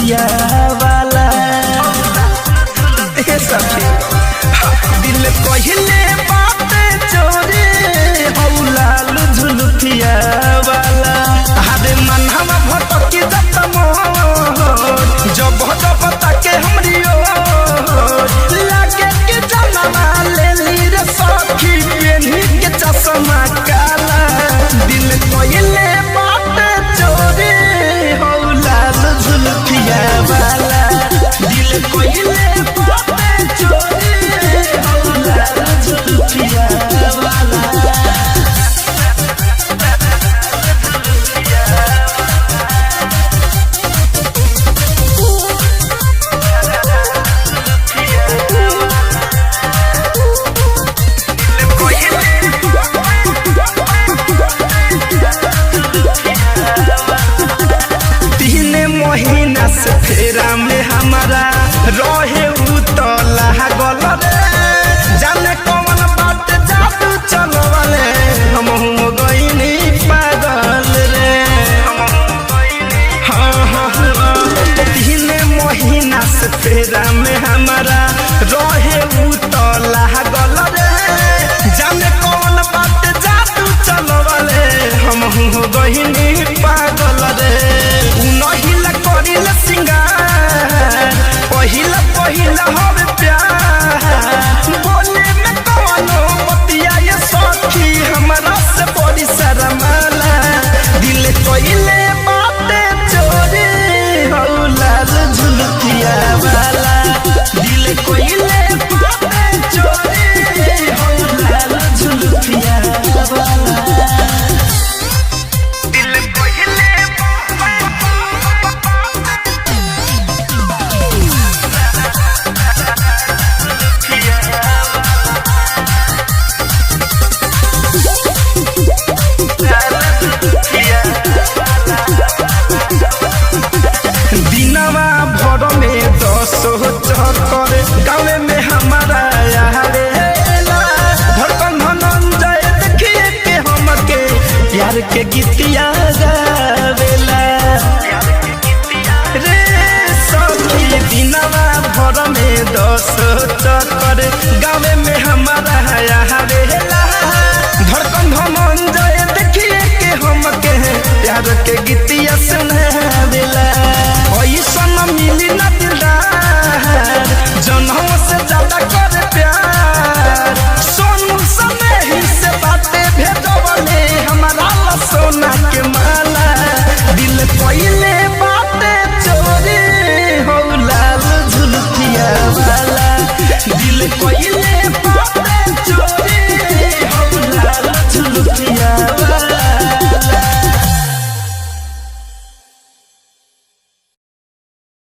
झुलुकिया वाला सखी दिल कहले बात चोरे हौलाल झुलुकिया वाला हरे मनहवा भटकी जत मोर जब जब ताके हमरी ओर लागे के जनवा लेली रे सखी पेनी के चश्मा काला दिल कहले बात चोरे हौलाल झुलुकिया वाला दिल कहले बात चोरे हौलाल झुलुकिया वाला महीना से फेरा में हमारा रहे उतला गल रे जाने कौन बात जादू चलवले हम हो गईनी पागल रे तीन महीना से फेरा में हमारा रहे उतला गल रे जाने कौन बात जादू चलवले हम हो गईनी पागल रे पहिला पहिला हवे प्यार बोले में कौनो बतिया ये सखी हमरा से बड़ी शर्माला दिल कहले बाते चोरे हौलाल झुलुकिया वाला दिल कहले बाते चोरे हौलाल झुलुकिया वाला दिनवा भर में 10 चक्कर गाँव में हमारा यारेला धड़कन धनंजय देखिए के हमके प्यार के गीतिया गावेला रे सखी दिनवा भर में 10 चक्कर गाँव में हमारा यारेला धड़कन धनंजय देखिए के हमके प्यार के